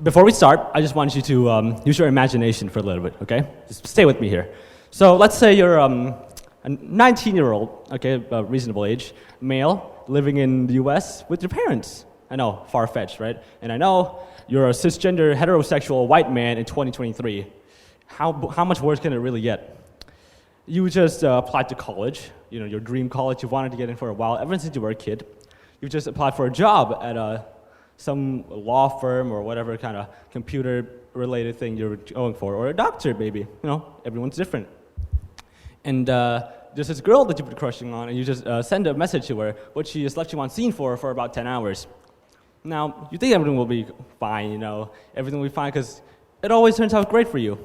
Before we start, I just want you to use your imagination for a little bit, okay? Just stay with me here. So let's say you're a 19-year-old, okay, a reasonable age, male, living in the US with your parents. I know, far-fetched, right? And I know you're a cisgender, heterosexual white man in 2023. How much worse can it really get? You just applied to college, your dream college you wanted to get in for a while, ever since you were a kid. You just applied for a job at some law firm or whatever kind of computer-related thing you're going for, or a doctor, maybe. Everyone's different. And there's this girl that you've been crushing on, and you just send a message to her, but she has left you on scene for about 10 hours. Now, you think everything will be fine, everything will be fine, because it always turns out great for you.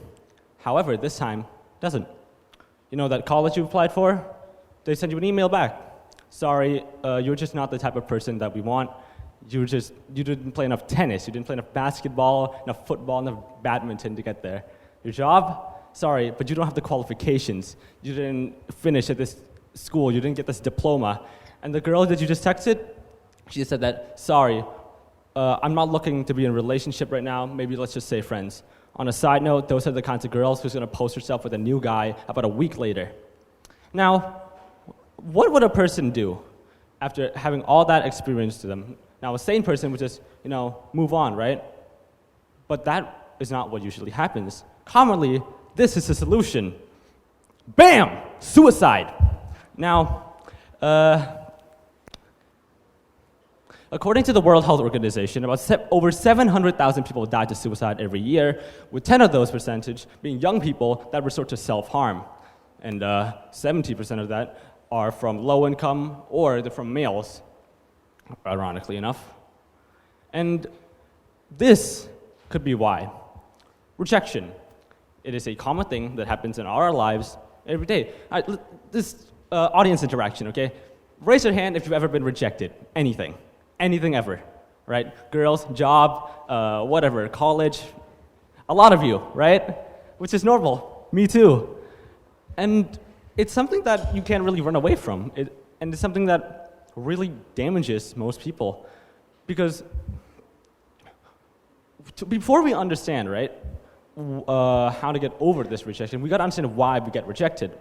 However, this time, it doesn't. That college you applied for, they send you an email back. Sorry, you're just not the type of person that we want. You didn't play enough tennis, you didn't play enough basketball, enough football, enough badminton to get there. Your job? Sorry, but you don't have the qualifications. You didn't finish at this school, you didn't get this diploma. And the girl that you just texted, she just said that, sorry, I'm not looking to be in a relationship right now, maybe let's just say friends. On a side note, those are the kinds of girls who's going to post herself with a new guy about a week later. Now, what would a person do after having all that experience to them? Now, a sane person would just, move on, right? But that is not what usually happens. Commonly, this is the solution. Bam! Suicide. Now, according to the World Health Organization, over 700,000 people die to suicide every year, with 10 of those percentage being young people that resort to self-harm. And 70% of that are from low income or they're from males, ironically enough. And this could be why. Rejection. It is a common thing that happens in our lives every day. This audience interaction, okay? Raise your hand if you've ever been rejected. Anything ever, right? Girls, job, whatever, college. A lot of you, right? Which is normal. Me too. And it's something that you can't really run away from. And it's something that really damages most people. Because before we understand, right, how to get over this rejection, we got to understand why we get rejected.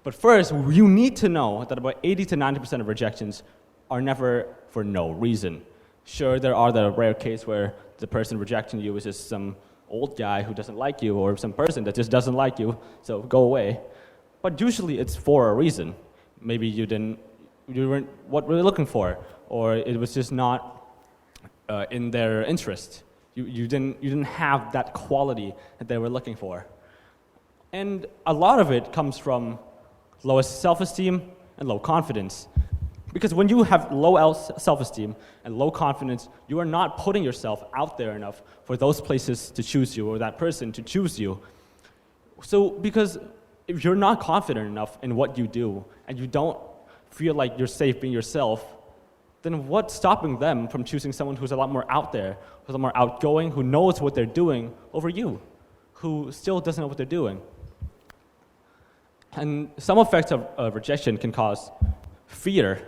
But first, you need to know that about 80 to 90% of rejections are never for no reason. Sure, there are the rare case where the person rejecting you is just some old guy who doesn't like you, or some person that just doesn't like you, so go away. But usually it's for a reason. Maybe you weren't what we were looking for, or it was just not in their interest. You didn't have that quality that they were looking for. And a lot of it comes from low self-esteem and low confidence. Because when you have low self-esteem and low confidence, you are not putting yourself out there enough for those places to choose you or that person to choose you. So because if you're not confident enough in what you do and you don't feel like you're safe being yourself, then what's stopping them from choosing someone who's a lot more out there, who's a lot more outgoing, who knows what they're doing over you, who still doesn't know what they're doing? And some effects of rejection can cause fear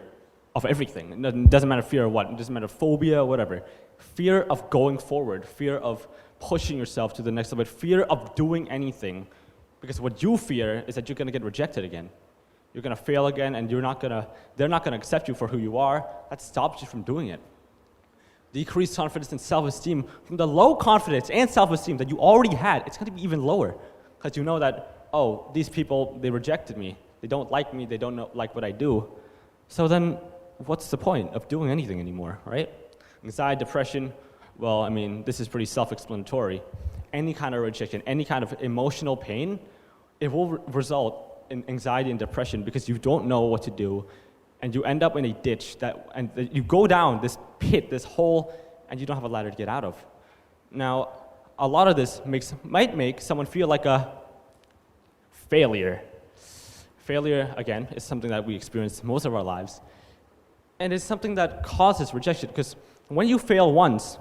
of everything. It doesn't matter fear of what, it doesn't matter phobia, whatever. Fear of going forward, fear of pushing yourself to the next level, fear of doing anything. Because what you fear is that you're going to get rejected again. You're going to fail again, and they're not going to accept you for who you are. That stops you from doing it. Decreased confidence and self-esteem, from the low confidence and self-esteem that you already had, it's going to be even lower. Because you know that, oh, these people, they rejected me. They don't like me. They don't like what I do. So then, what's the point of doing anything anymore, right? Anxiety, depression, well, I mean, this is pretty self-explanatory. Any kind of rejection, any kind of emotional pain, it will result in anxiety and depression because you don't know what to do, and you end up in a ditch and you go down this pit, this hole, and you don't have a ladder to get out of. Now, a lot of this might make someone feel like a failure. Failure, again, is something that we experience most of our lives. And it's something that causes rejection, because when you fail once,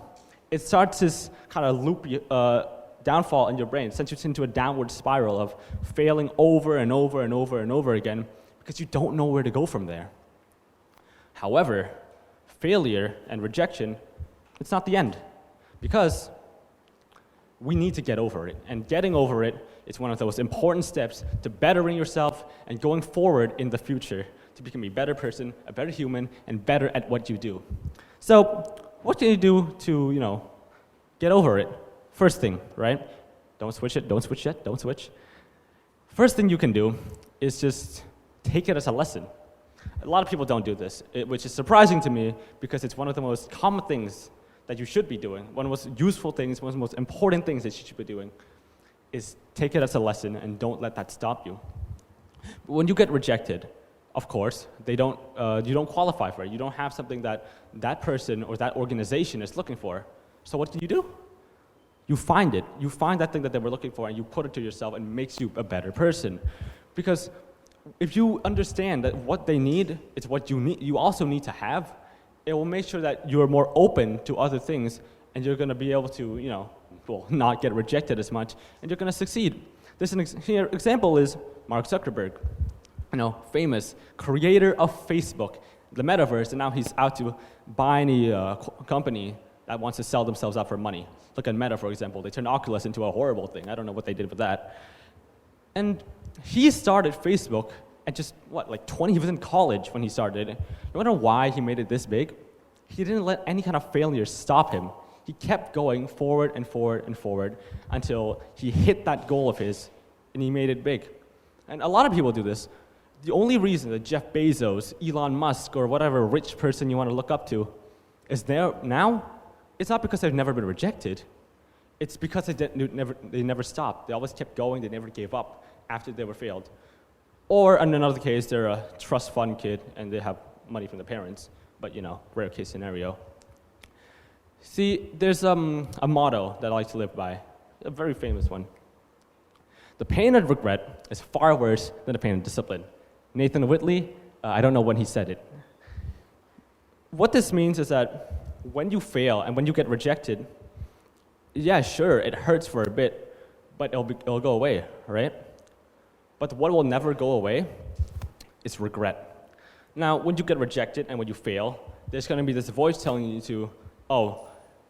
it starts this kind of loop, downfall in your brain. It sends you into a downward spiral of failing over and over and over and over again, because you don't know where to go from there. However, failure and rejection, it's not the end. Because we need to get over it. And getting over it is one of those important steps to bettering yourself and going forward in the future to become a better person, a better human, and better at what you do. So what can you do to, get over it? First thing, right? Don't switch it, don't switch yet, don't switch. First thing you can do is just take it as a lesson. A lot of people don't do this, which is surprising to me because it's one of the most common things that you should be doing. One of the most useful things, one of the most important things that you should be doing is take it as a lesson and don't let that stop you. But when you get rejected, of course, you don't qualify for it. You don't have something that person or that organization is looking for. So what do? You find it. You find that thing that they were looking for and you put it to yourself and it makes you a better person. Because if you understand that what they need is what you need, you also need to have, it will make sure that you're more open to other things and you're going to be able to, not get rejected as much and you're going to succeed. Here example is Mark Zuckerberg, famous creator of Facebook, the metaverse, and now he's out to buy any company that wants to sell themselves out for money. Look at Meta, for example. They turned Oculus into a horrible thing. I don't know what they did with that. And he started Facebook at just, 20? He was in college when he started it. You want to know why he made it this big? He didn't let any kind of failure stop him. He kept going forward and forward and forward until he hit that goal of his, and he made it big. And a lot of people do this. The only reason that Jeff Bezos, Elon Musk, or whatever rich person you want to look up to is there now, it's not because they've never been rejected. It's because they never stopped. They always kept going. They never gave up after they were failed. Or in another case, they're a trust fund kid and they have money from the parents. But, rare case scenario. See, there's a motto that I like to live by, a very famous one. The pain of regret is far worse than the pain of discipline. Nathan Whitley, I don't know when he said it. What this means is that when you fail and when you get rejected, yeah, sure, it hurts for a bit, but it'll go away, right? But what will never go away is regret. Now, when you get rejected and when you fail, there's going to be this voice telling you to,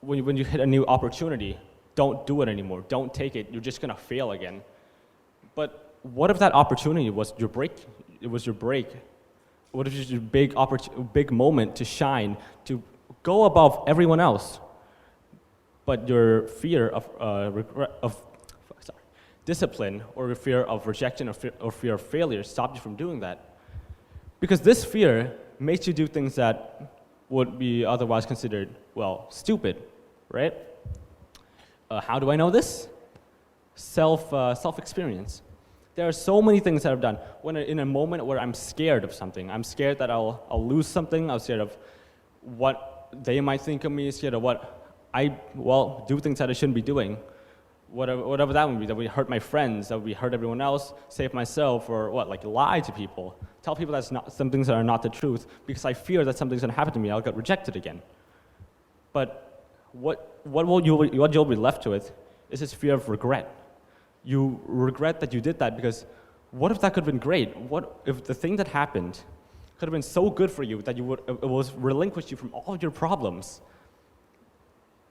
when you hit a new opportunity, don't do it anymore, don't take it, you're just going to fail again. But what if that opportunity was your break? It was your break. What if it's your big moment to shine, to go above everyone else? But your fear of discipline or your fear of rejection or fear of failure stopped you from doing that. Because this fear makes you do things that would be otherwise considered, stupid, right? How do I know this? Self-experience. There are so many things that I've done when in a moment where I'm scared of something. I'm scared that I'll lose something. I'm scared of what they might think of me. Scared of what do things that I shouldn't be doing. Whatever that would be. That would hurt my friends. That would hurt everyone else. Save myself, or lie to people. Tell people some things that are not the truth because I fear that something's going to happen to me. I'll get rejected again. But what you'll be left with is this fear of regret. You regret that you did that because what if that could have been great? What if the thing that happened could have been so good for you that it was relinquished you from all of your problems?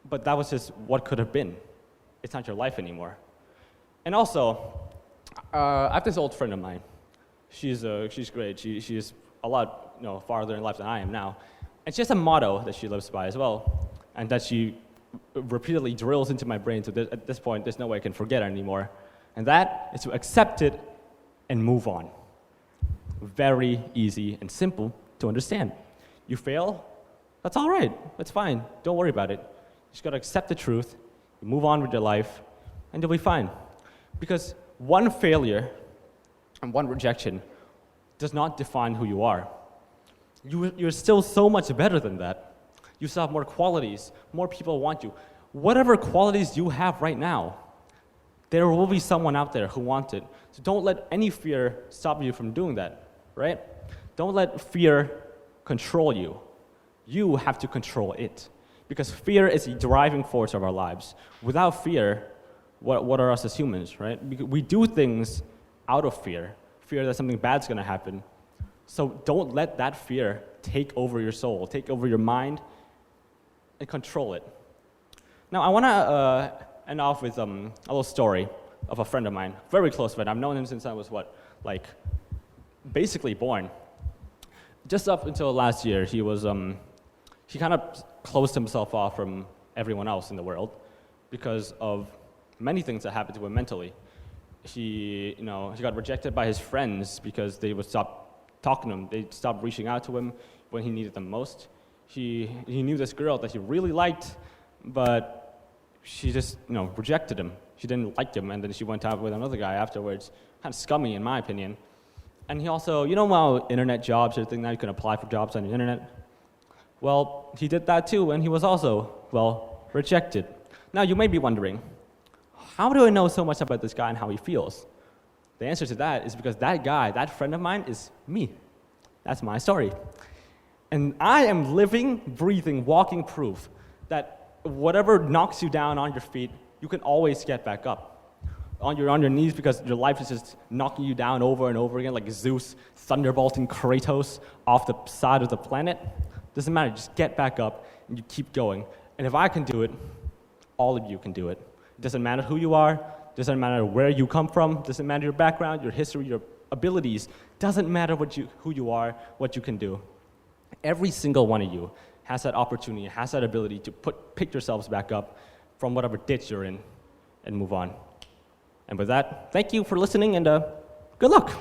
But that was just what could have been. It's not your life anymore. And also, I have this old friend of mine. She's great. She's a lot farther in life than I am now. And she has a motto that she lives by as well, and that she repeatedly drills into my brain. So at this point, there's no way I can forget it anymore. And that is to accept it and move on. Very easy and simple to understand. You fail, that's all right. That's fine. Don't worry about it. You just got to accept the truth, move on with your life, and you'll be fine. Because one failure and one rejection does not define who you are. You're still so much better than that. You still have more qualities. More people want you. Whatever qualities you have right now, there will be someone out there who wants it. So don't let any fear stop you from doing that, right? Don't let fear control you. You have to control it. Because fear is the driving force of our lives. Without fear, what are us as humans, right? We do things out of fear that something bad's going to happen. So don't let that fear take over your soul, take over your mind, and control it. Now, I want to end off with a little story of a friend of mine, very close friend. I've known him since I was, basically born. Just up until last year, he kind of closed himself off from everyone else in the world because of many things that happened to him mentally. He got rejected by his friends because they would stop talking to him. They stopped reaching out to him when he needed them most. He knew this girl that he really liked, but she just rejected him. She didn't like him, and then she went out with another guy afterwards. Kind of scummy, in my opinion. And he also, how internet jobs are a thing now, you can apply for jobs on the internet? Well, he did that too, and he was also, rejected. Now, you may be wondering, how do I know so much about this guy and how he feels? The answer to that is because that guy, that friend of mine, is me. That's my story. And I am living, breathing, walking proof that whatever knocks you down on your feet, you can always get back up. On your knees because your life is just knocking you down over and over again like Zeus thunderbolting Kratos off the side of the planet. Doesn't matter, just get back up and you keep going. And if I can do it, all of you can do it. It doesn't matter who you are, doesn't matter where you come from, doesn't matter your background, your history, your abilities, doesn't matter who you are, what you can do. Every single one of you has that opportunity, has that ability to pick yourselves back up from whatever ditch you're in and move on. And with that, thank you for listening and good luck.